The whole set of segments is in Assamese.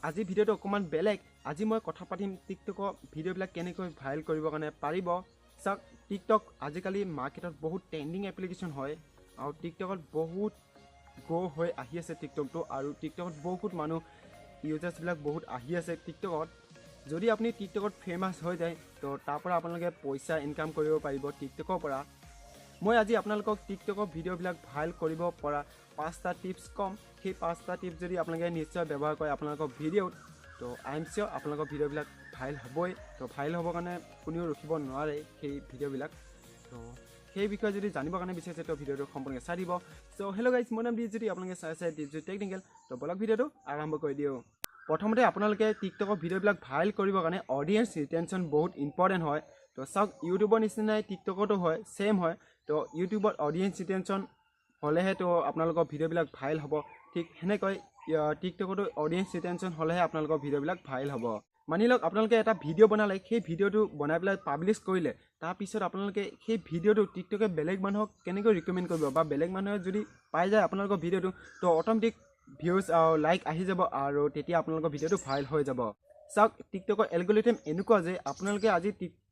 আজি ভিডিঅ'টো অকণমান বেলেগ। আজি মই কথা পাতিম টিকটকৰ ভিডিঅ'বিলাক কেনেকৈ ভাইৰেল কৰিবৰ কাৰণে পাৰিব। চাওক, টিকটক আজিকালি মাৰ্কেটত বহুত ট্ৰেণ্ডিং এপ্লিকেশ্যন হয় আৰু টিকটকত বহুত গ্ৰ' হৈ আহি আছে টিকটকটো, আৰু টিকটকত বহুত মানুহ ইউজাৰ্ছবিলাক বহুত আহি আছে টিকটকত। যদি আপুনি টিকটকত ফেমাছ হৈ যায় তো তাৰ পৰা আপোনালোকে পইচা ইনকাম কৰিব পাৰিব টিকটকৰ পৰা। মই আজি আপোনালোকক টিকটকৰ ভিডিঅ'বিলাক ভাইৰেল কৰিব পৰা 5টা টিপছ কম। সেই 5টা টিপছ যদি আপোনালোকে নিশ্চয় ব্যৱহাৰ কৰে আপোনালোকৰ ভিডিঅ'ত, তো আই এম চিয়'ৰ আপোনালোকৰ ভিডিঅ'বিলাক ভাইৰেল হ'বই। তো ভাইৰেল হ'বৰ কাৰণে কোনেও ৰখিব নোৱাৰে সেই ভিডিঅ'বিলাক। তো সেই বিষয়ে যদি জানিবৰ কাৰণে বিচাৰিছে তো ভিডিঅ'টো সম্পূৰ্ণকৈ চাই দিব। চ' হেল্ল' গাইজ, মোৰ নাম দি যদি আপোনালোকে চাই ডিপজুট টেকনিকেল, তো বলক ভিডিঅ'টো আৰম্ভ কৰি দিওঁ। প্ৰথমতে আপোনালোকে টিকটকৰ ভিডিঅ'বিলাক ভাইৰেল কৰিবৰ কাৰণে অডিয়েঞ্চ ৰিটেনশ্যন বহুত ইম্পৰ্টেণ্ট হয়। তো চাওক, ইউটিউবৰ নিচিনাই টিকটকতো হয়, ছেম হয়। তো ইউটিউবত অডিয়েঞ্চ ৰিটেনশ্যন হ'লেহে তো আপোনালোকৰ ভিডিঅ'বিলাক ভাইৰেল হ'ব। ঠিক সেনেকৈ টিকটকতো অডিয়েঞ্চ ৰিটেনশ্যন হ'লেহে আপোনালোকৰ ভিডিঅ'বিলাক ভাইৰেল হ'ব। মানি লওক আপোনালোকে এটা ভিডিঅ' বনালে, সেই ভিডিঅ'টো বনাই পেলাই পাব্লিছ কৰিলে, তাৰপিছত আপোনালোকে সেই ভিডিঅ'টো টিকটকে বেলেগ মানুহক কেনেকৈ ৰিকমেণ্ড কৰিব, বা বেলেগ মানুহে যদি পাই যায় আপোনালোকৰ ভিডিঅ'টো, তো অট'মেটিক ভিউজ আৰু লাইক আহি যাব, আৰু তেতিয়া আপোনালোকৰ ভিডিঅ'টো ভাইৰেল হৈ যাব। চাওক, টিকটকৰ এলগৰিথম এনেকুৱা যে আপোনালোকে আজি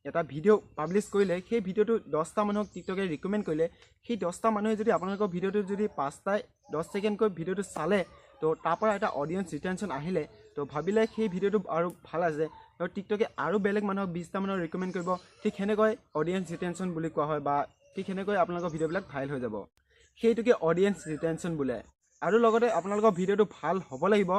এটা ভিডিঅ' পাব্লিছ কৰিলে, সেই ভিডিঅ'টো 10টা মানুহক টিকটকে ৰিকমেণ্ড কৰিলে, সেই 10টা মানুহে যদি আপোনালোকৰ ভিডিঅ'টো যদি 10 ছেকেণ্ডকৈ ভিডিঅ'টো চালে, তো তাৰ পৰা এটা অডিয়েঞ্চ ৰিটেনশ্যন আহিলে, তো ভাবিলে সেই ভিডিঅ'টো আৰু ভাল আছে, তো টিকটকে আৰু বেলেগ মানুহক 20টা মানুহক ৰিকমেণ্ড কৰিব। ঠিক সেনেকৈ অডিয়েঞ্চ ৰিটেনশ্যন বুলি কোৱা হয়, বা ঠিক সেনেকৈ আপোনালোকৰ ভিডিঅ'বিলাক ভাইৰেল হৈ যাব। সেইটোকে অডিয়েঞ্চ ৰিটেনশ্যন বোলে। আৰু লগতে আপোনালোকৰ ভিডিঅ'টো ভাল হ'ব লাগিব,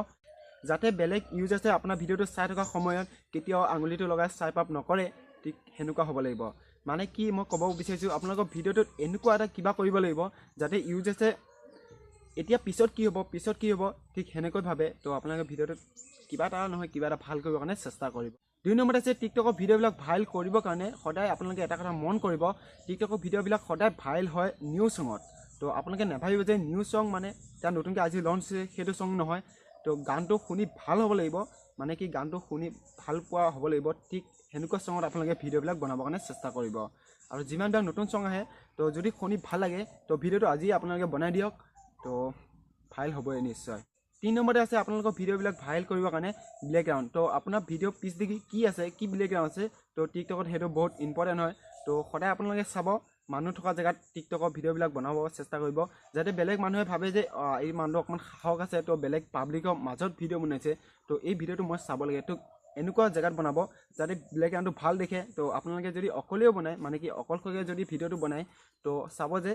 যাতে বেলেগ ইউজাৰ্ছে আপোনাৰ ভিডিঅ'টো চাই থকা সময়ত কেতিয়াও আঙুলিটো লগাই চাইপ আপ নকৰে। ঠিক সেনেকুৱা হ'ব লাগিব। মানে কি মই ক'ব বিচাৰিছোঁ, আপোনালোকৰ ভিডিঅ'টোত এনেকুৱা এটা কিবা কৰিব লাগিব যাতে ইউজাৰ্ছে এতিয়া পিছত কি হ'ব ঠিক সেনেকৈ ভাবে। তো আপোনালোকে ভিডিঅ'টোত কিবা এটা নহয় কিবা এটা ভাল কৰিবৰ কাৰণে চেষ্টা কৰিব। 2 নম্বৰত আছে টিকটকৰ ভিডিঅ'বিলাক ভাইৰেল কৰিবৰ কাৰণে সদায় আপোনালোকে এটা কথা মন কৰিব, টিকটকৰ ভিডিঅ'বিলাক সদায় ভাইৰেল হয় নিউ ছঙত। তো আপোনালোকে নাভাবিব যে নিউ ছং মানে এতিয়া নতুনকৈ আজি লঞ্চ হৈছে সেইটো ছং নহয়। তো গানটো শুনি ভাল হ'ব লাগিব, মানে কি গানটো শুনি ভাল পোৱা হ'ব লাগিব। ঠিক সেনেকুৱা ছঙত আপোনালোকে ভিডিঅ'বিলাক বনাবৰ কাৰণে চেষ্টা কৰিব। আৰু যিমানবিলাক নতুন ছং আহে, তো যদি শুনি ভাল লাগে তো ভিডিঅ'টো আজি আপোনালোকে বনাই দিয়ক, তো ভাইৰেল হ'বই নিশ্চয়। 3 নম্বৰতে আছে আপোনালোকৰ ভিডিঅ'বিলাক ভাইৰেল কৰিবৰ কাৰণে বেকগ্ৰাউণ্ড। তো আপোনাৰ ভিডিঅ' পিছ দেখি কি আছে, কি বেকগ্ৰাউণ্ড আছে, তো টিকটকত সেইটো বহুত ইম্পৰ্টেণ্ট হয়। তো সদায় আপোনালোকে চাব, মানুহ থকা জেগাত টিকটকৰ ভিডিঅ'বিলাক বনাব চেষ্টা কৰিব, যাতে বেলেগ মানুহে ভাবে যে এই মানুহটো অকণমান সাহস আছে, তো বেলেগ পাব্লিকৰ মাজত ভিডিঅ' বনাইছে, তো এই ভিডিঅ'টো মই চাব লাগে। তো এনেকুৱা জেগাত বনাব যাতে বেকগ্ৰাউণ্ডটো ভাল দেখে। তো আপোনালোকে যদি অকলেও বনায়, মানে কি অকলশৰীয়া যদি ভিডিঅ'টো বনায়, তো চাব যে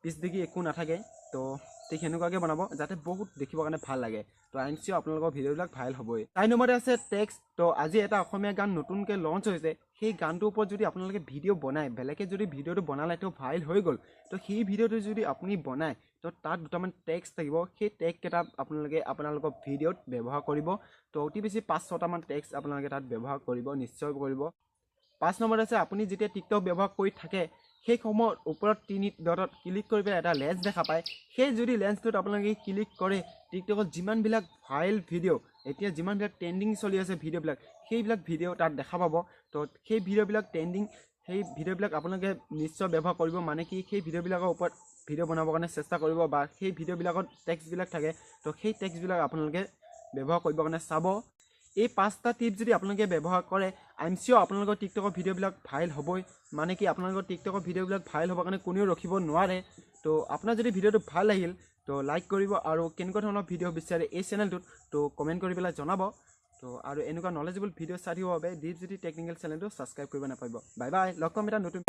পিছ দেখি একো নাথাকে। তো ঠিক সেনেকুৱাকৈ বনাব যাতে বহুত দেখিবৰ কাৰণে ভাল লাগে। তো আই এম চিয়'ৰ আপোনালোকৰ ভিডিঅ'বিলাক ভাইৰেল হ'বই। 4 নম্বৰতে আছে টেক্সট। তো আজি এটা অসমীয়া গান নতুনকৈ লঞ্চ হৈছে, সেই গানটোৰ ওপৰত যদি আপোনালোকে ভিডিঅ' বনায়, বেলেগে যদি ভিডিঅ'টো বনালে তো ভাইৰেল হৈ গ'ল, তো সেই ভিডিঅ'টো যদি আপুনি বনায়, তো তাত দুটামান টেক্সট থাকিব, সেই টেগকেইটা আপোনালোকে আপোনালোকৰ ভিডিঅ'ত ব্যৱহাৰ কৰিব। তো অতি বেছি 5-6টামান টেক্সট আপোনালোকে তাত ব্যৱহাৰ কৰিব, নিশ্চয় কৰিব। 5 নম্বৰত আছে আপুনি যেতিয়া টিকটক ব্যৱহাৰ কৰি থাকে, সেই সময়ত ওপৰত 3 ডটত ক্লিক কৰি পেলাই এটা লেন্স দেখা পায়, সেই যদি লেন্সটোত আপোনালোকে ক্লিক কৰে, টিকটকত যিমানবিলাক ভাইৰেল ভিডিঅ', এতিয়া যিমানবিলাক ট্ৰেণ্ডিং চলি আছে ভিডিঅ'বিলাক, সেইবিলাক ভিডিঅ' তাত দেখা পাব। তো সেই ভিডিঅ'বিলাক ট্ৰেণ্ডিং, সেই ভিডিঅ'বিলাক আপোনালোকে নিশ্চয় ব্যৱহাৰ কৰিব। মানে কি সেই ভিডিঅ'বিলাকৰ ওপৰত ভিডিঅ' বনাবৰ কাৰণে চেষ্টা কৰিব, বা সেই ভিডিঅ'বিলাকত টেক্সটবিলাক থাকে, তো সেই টেক্সটবিলাক আপোনালোকে ব্যৱহাৰ কৰিবৰ কাৰণে চাব। এই 5টা টিপছ যদি আপোনালোকে ব্যৱহাৰ কৰে, আই এম চিয়'ৰ আপোনালোকৰ টিকটকৰ ভিডিঅ'বিলাক ভাইৰেল হ'বই। মানে কি আপোনালোকৰ টিকটকৰ ভিডিঅ'বিলাক ভাইৰেল হ'বৰ কাৰণে কোনেও ৰখিব নোৱাৰে। তো আপোনাৰ যদি ভিডিঅ'টো ভাল লাগিল, তো লাইক কৰিব, আৰু কেনেকুৱা ধৰণৰ ভিডিঅ' বিচাৰে এই চেনেলটোত, তো কমেণ্ট কৰি পেলাই জনাব। তো আৰু এনেকুৱা নলেজেবল ভিডিঅ' চাই থাকিবৰ বাবে ডিপজুট টেকনিকেল চেনেলটো ছাবস্ক্ৰাইব কৰিব নাপাহৰিব। বাই বাই, লগ পাম এটা নতুন